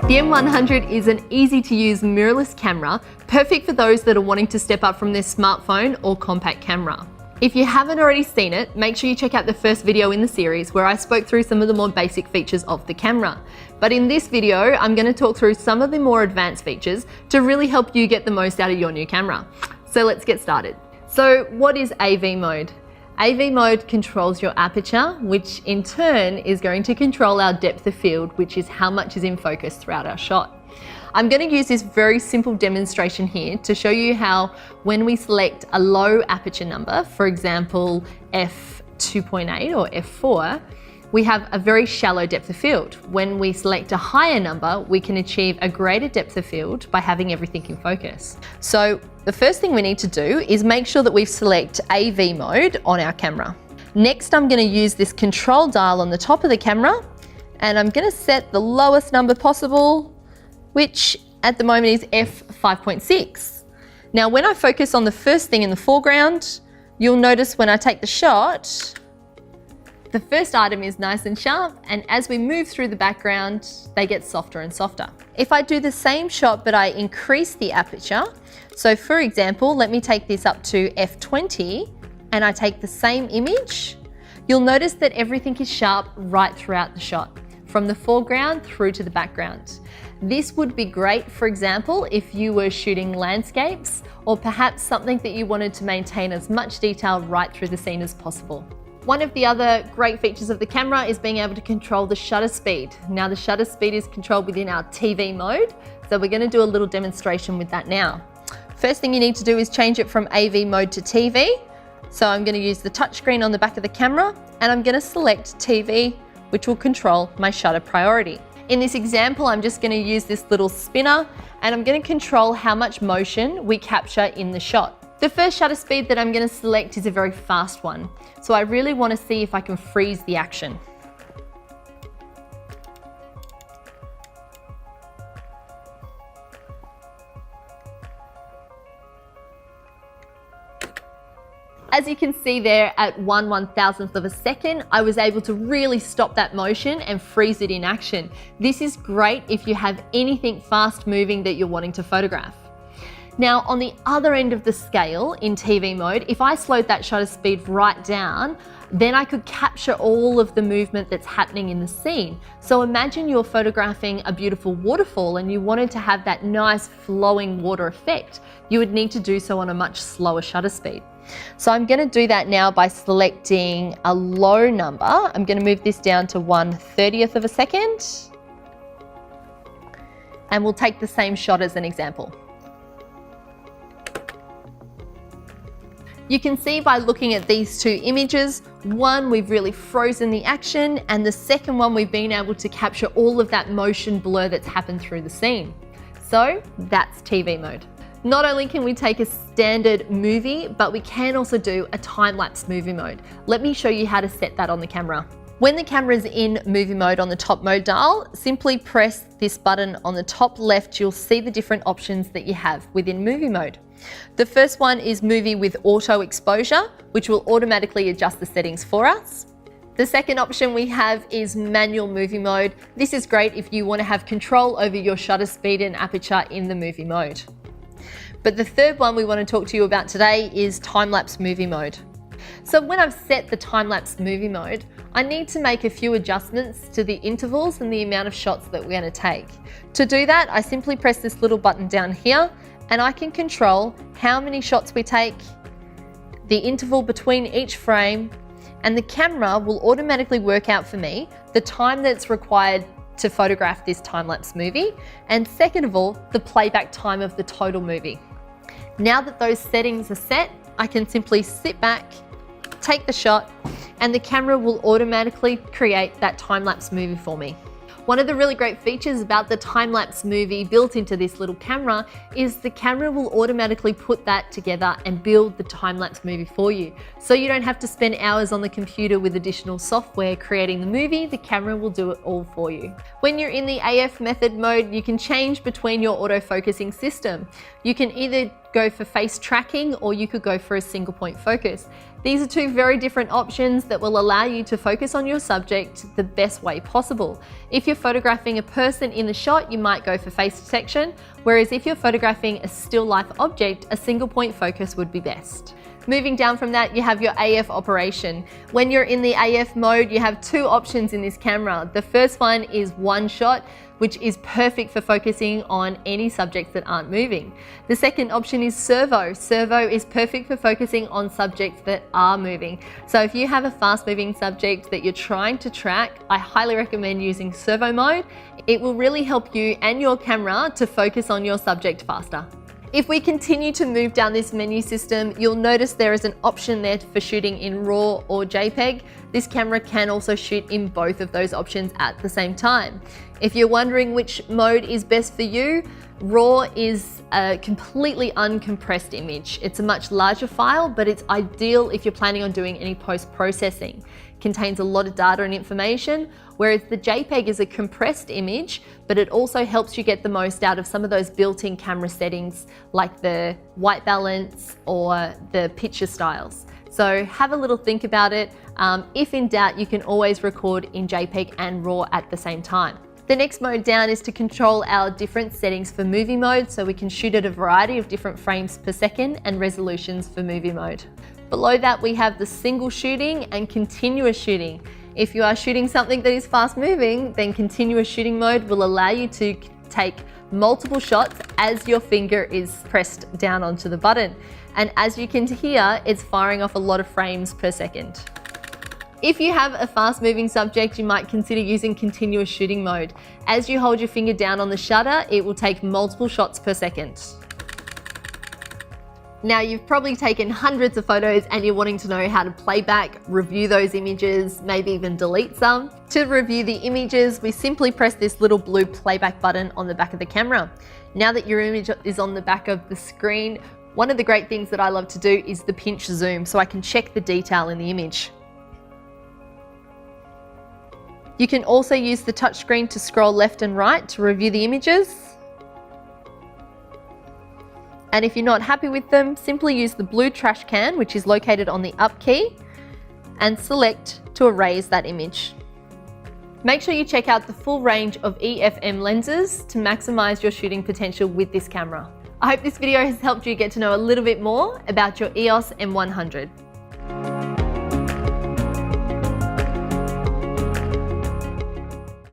The M100 is an easy to use mirrorless camera, perfect for those that are wanting to step up from their smartphone or compact camera. If you haven't already seen it, make sure you check out the first video in the series where I spoke through some of the more basic features of the camera. But in this video, I'm going to talk through some of the more advanced features to really help you get the most out of your new camera. So let's get started. So what is AV mode? AV mode controls your aperture, which in turn is going to control our depth of field, which is how much is in focus throughout our shot. I'm going to use this very simple demonstration here to show you how when we select a low aperture number, for example f2.8 or f4, we have a very shallow depth of field. When we select a higher number, we can achieve a greater depth of field by having everything in focus. So the first thing we need to do is make sure that we select AV mode on our camera. Next, I'm going to use this control dial on the top of the camera, and I'm going to set the lowest number possible, which at the moment is f5.6. Now, when I focus on the first thing in the foreground, you'll notice when I take the shot, the first item is nice and sharp, and as we move through the background, they get softer and softer. If I do the same shot but I increase the aperture, so for example, let me take this up to f20 and I take the same image, you'll notice that everything is sharp right throughout the shot, from the foreground through to the background. This would be great, for example, if you were shooting landscapes or perhaps something that you wanted to maintain as much detail right through the scene as possible. One of the other great features of the camera is being able to control the shutter speed. Now the shutter speed is controlled within our TV mode, so we're going to do a little demonstration with that now. First thing you need to do is change it from AV mode to TV. So I'm going to use the touchscreen on the back of the camera and I'm going to select TV, which will control my shutter priority. In this example, I'm just going to use this little spinner and I'm going to control how much motion we capture in the shot. The first shutter speed that I'm going to select is a very fast one. So I really want to see if I can freeze the action. As you can see there at 1/1000th of a second, I was able to really stop that motion and freeze it in action. This is great if you have anything fast moving that you're wanting to photograph. Now on the other end of the scale in TV mode, if I slowed that shutter speed right down, then I could capture all of the movement that's happening in the scene. So imagine you're photographing a beautiful waterfall and you wanted to have that nice flowing water effect. You would need to do so on a much slower shutter speed. So I'm going to do that now by selecting a low number. I'm going to move this down to 1/30th of a second. And we'll take the same shot as an example. You can see by looking at these two images, one, we've really frozen the action, and the second one, we've been able to capture all of that motion blur that's happened through the scene. So that's TV mode. Not only can we take a standard movie, but we can also do a time-lapse movie mode. Let me show you how to set that on the camera. When the camera is in movie mode on the top mode dial, simply press this button on the top left. You'll see the different options that you have within movie mode. The first one is movie with auto exposure, which will automatically adjust the settings for us. The second option we have is manual movie mode. This is great if you want to have control over your shutter speed and aperture in the movie mode. But the third one we want to talk to you about today is time-lapse movie mode. So when I've set the time-lapse movie mode, I need to make a few adjustments to the intervals and the amount of shots that we're going to take. To do that, I simply press this little button down here and I can control how many shots we take, the interval between each frame, and the camera will automatically work out for me the time that's required to photograph this time-lapse movie, and second of all, the playback time of the total movie. Now that those settings are set, I can simply sit back, take the shot, and the camera will automatically create that time-lapse movie for me. One of the really great features about the time-lapse movie built into this little camera is the camera will automatically put that together and build the time-lapse movie for you. So you don't have to spend hours on the computer with additional software creating the movie, the camera will do it all for you. When you're in the AF method mode, you can change between your autofocusing system. You can either go for face tracking or you could go for a single point focus. These are two very different options that will allow you to focus on your subject the best way possible. If you're photographing a person in the shot, you might go for face detection, whereas if you're photographing a still life object, a single point focus would be best. Moving down from that, you have your AF operation. When you're in the AF mode, you have two options in this camera. The first one is one shot, which is perfect for focusing on any subjects that aren't moving. The second option is servo. Servo is perfect for focusing on subjects that are moving. So if you have a fast moving subject that you're trying to track, I highly recommend using servo mode. It will really help you and your camera to focus on your subject faster. If we continue to move down this menu system, you'll notice there is an option there for shooting in RAW or JPEG. This camera can also shoot in both of those options at the same time. If you're wondering which mode is best for you, RAW is a completely uncompressed image. It's a much larger file, but it's ideal if you're planning on doing any post-processing. Contains a lot of data and information, whereas the JPEG is a compressed image, but it also helps you get the most out of some of those built-in camera settings like the white balance or the picture styles. So have a little think about it. If in doubt, you can always record in JPEG and RAW at the same time. The next mode down is to control our different settings for movie mode, so we can shoot at a variety of different frames per second and resolutions for movie mode. Below that, we have the single shooting and continuous shooting. If you are shooting something that is fast moving, then continuous shooting mode will allow you to take multiple shots as your finger is pressed down onto the button. And as you can hear, it's firing off a lot of frames per second. If you have a fast moving subject, you might consider using continuous shooting mode. As you hold your finger down on the shutter, it will take multiple shots per second. Now, you've probably taken hundreds of photos and you're wanting to know how to play back, review those images, maybe even delete some. To review the images, we simply press this little blue playback button on the back of the camera. Now that your image is on the back of the screen, one of the great things that I love to do is the pinch zoom, so I can check the detail in the image. You can also use the touchscreen to scroll left and right to review the images. And if you're not happy with them, simply use the blue trash can, which is located on the up key, and select to erase that image. Make sure you check out the full range of EFM lenses to maximize your shooting potential with this camera. I hope this video has helped you get to know a little bit more about your EOS M100.